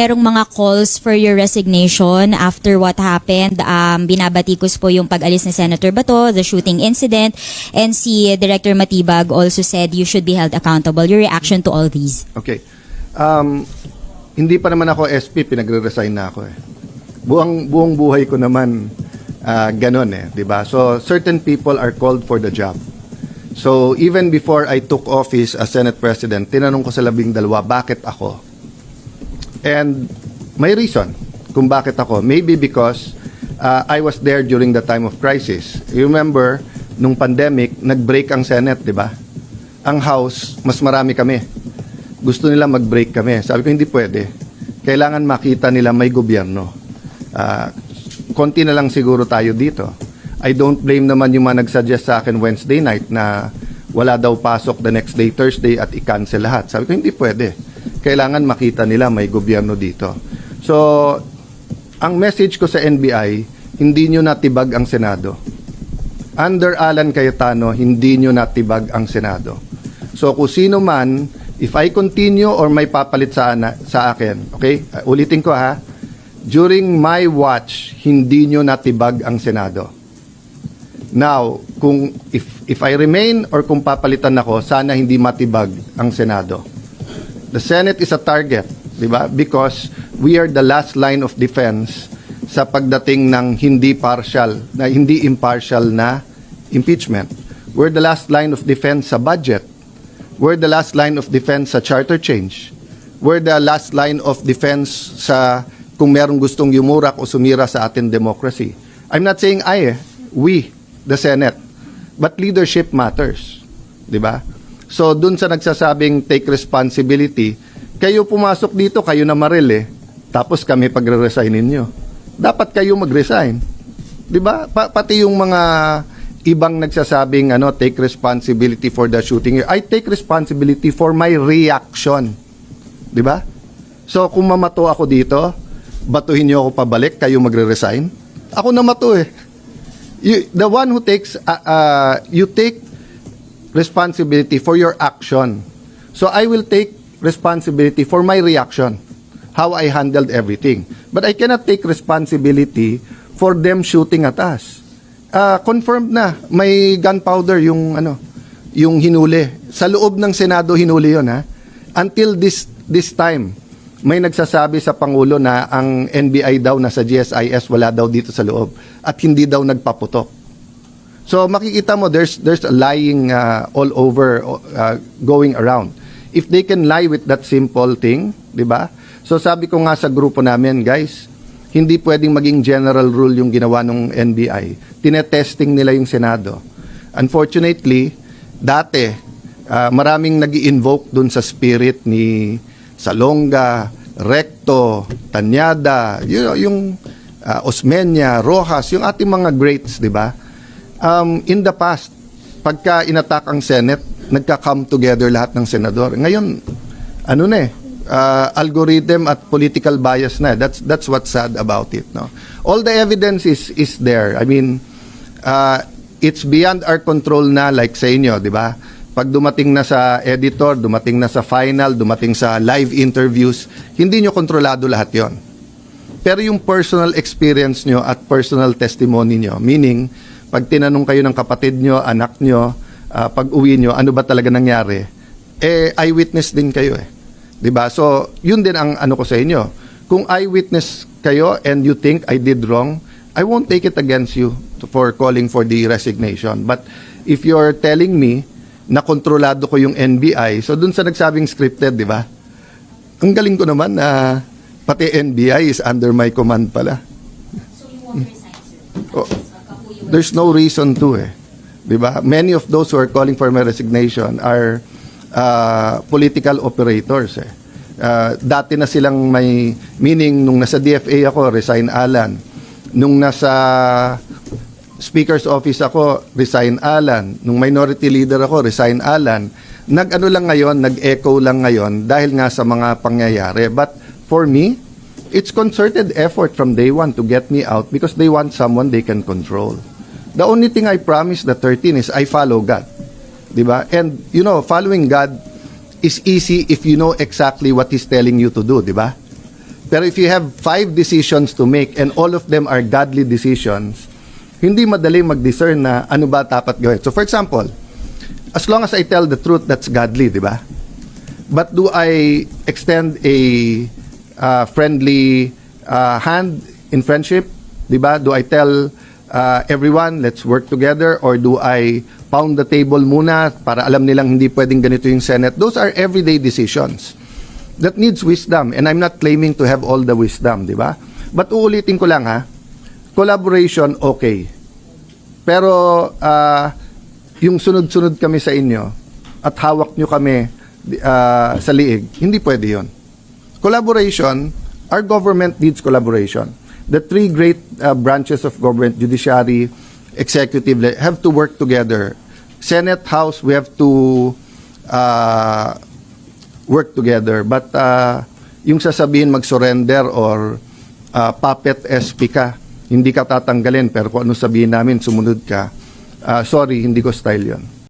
merong mga calls for your resignation after what happened. Binabatikos po yung pag-alis ni Senator Bato, the shooting incident, and si Director Matibag also said you should be held accountable. Your reaction to all these? Okay. Hindi pa naman ako SP, pinagre-resign na ako eh. Buong buhay ko naman ganon eh, di ba? So certain people are called for the job. So even before I took office as Senate President, tinanong ko sa 12, bakit ako? And may reason kung bakit ako. Maybe because I was there during the time of crisis. You remember, nung pandemic, nag-break ang Senate, di ba? Ang House, mas marami kami. Gusto nila mag-break kami. Sabi ko, hindi pwede. Kailangan makita nila may gobyerno. Konti na lang siguro tayo dito. I don't blame naman yung mga nag-suggest sa akin Wednesday night na wala daw pasok the next day, Thursday, at i-cancel lahat. Sabi ko, hindi pwede. Kailangan makita nila may gobyerno dito. So, ang message ko sa NBI, hindi nyo natibag ang Senado. Under Alan Cayetano, hindi nyo natibag ang Senado. So, kung sino man, if I continue or may papalit sa akin, okay? Ulitin ko ha. During my watch, hindi nyo natibag ang Senado. Now, kung if I remain or kung papalitan ako, sana hindi matibag ang Senado. The Senate is a target, di ba? Because we are the last line of defense sa pagdating ng hindi impartial na impeachment. We're the last line of defense sa budget. We're the last line of defense sa charter change. We're the last line of defense sa kung merong gustong yumurak o sumira sa ating democracy. I'm not saying we, the Senate, but leadership matters, di ba? So dun sa nagsasabing take responsibility, kayo pumasok dito, kayo na maril eh, tapos kami pagre-resignin nyo. Dapat kayo mag-resign, di ba? Pati yung mga ibang nagsasabing take responsibility for the shooting. I take responsibility for my reaction, di ba? So kung mamato ako dito, batuhin nyo ako pabalik, kayo magre-resign. Ako na mato eh. The one who takes, you take responsibility for your action. So I will take responsibility for my reaction, how I handled everything. But I cannot take responsibility for them shooting at us. Confirmed na, may gunpowder yung hinuli. Sa loob ng Senado hinuli yun ha. Until this time, may nagsasabi sa Pangulo na ang NBI daw na sa GSIS wala daw dito sa loob at hindi daw nagpaputok. So makikita mo there's a lying all over going around. If they can lie with that simple thing, 'di ba? So sabi ko nga sa grupo namin, guys, hindi pwedeng maging general rule yung ginawa ng NBI. Tinetesting nila yung Senado. Unfortunately, dati maraming nag-i-invoke dun sa spirit ni Salonga, Recto, Tanyada, yung Osmeña, Rojas, yung ating mga greats, 'di ba? In the past, pagka inattack ang Senate, nagka-come together lahat ng senador. Ngayon, algorithm at political bias na. That's what's sad about it. No? All the evidence is there. I mean, it's beyond our control na, like sa inyo, di ba? Pag dumating na sa editor, dumating na sa final, dumating sa live interviews, hindi nyo kontrolado lahat yon. Pero yung personal experience nyo at personal testimony nyo, meaning, pag tinanong kayo ng kapatid nyo, anak nyo, pag uwi nyo, ano ba talaga nangyari? Eyewitness din kayo eh. 'Di ba? So, yun din ang ko sa inyo. Kung eyewitness kayo and you think I did wrong, I won't take it against you for calling for the resignation. But if you're telling me na kontrolado ko yung NBI, so dun sa nagsabing scripted, 'di ba? Ang galing ko naman na pati NBI is under my command pala. So you won't resign, sir? There's no reason to eh. Diba? Many of those who are calling for my resignation are political operators eh. Dati na silang may, meaning nung nasa DFA ako, resign Alan. Nung nasa Speaker's Office ako, resign Alan. Nung minority leader ako, resign Alan. Nag-ano lang ngayon, nag-echo lang ngayon dahil nga sa mga pangyayari. But for me, it's concerted effort from day one to get me out because they want someone they can control. The only thing I promise the 13 is I follow God. Diba? And, following God is easy if you know exactly what He's telling you to do, diba? Pero if you have 5 decisions to make and all of them are godly decisions, hindi madali mag-discern na ano ba dapat gawin. So for example, as long as I tell the truth, that's godly, di ba? But do I extend a friendly hand in friendship? Di ba? Do I tell everyone, let's work together? Or do I pound the table muna para alam nilang hindi pwedeng ganito yung Senate? Those are everyday decisions that needs wisdom. And I'm not claiming to have all the wisdom, di ba? But uulitin ko lang ha, collaboration, okay. Pero yung sunod-sunod kami sa inyo at hawak nyo kami sa liig, hindi pwede yun. Collaboration, our government needs collaboration. The 3 great branches of government, judiciary, executive, have to work together. Senate, House, we have to work together. But yung sasabihin mag-surrender or puppet SP ka, hindi ka tatanggalin, pero kung ano sabihin namin, sumunod ka, sorry, hindi ko style yon.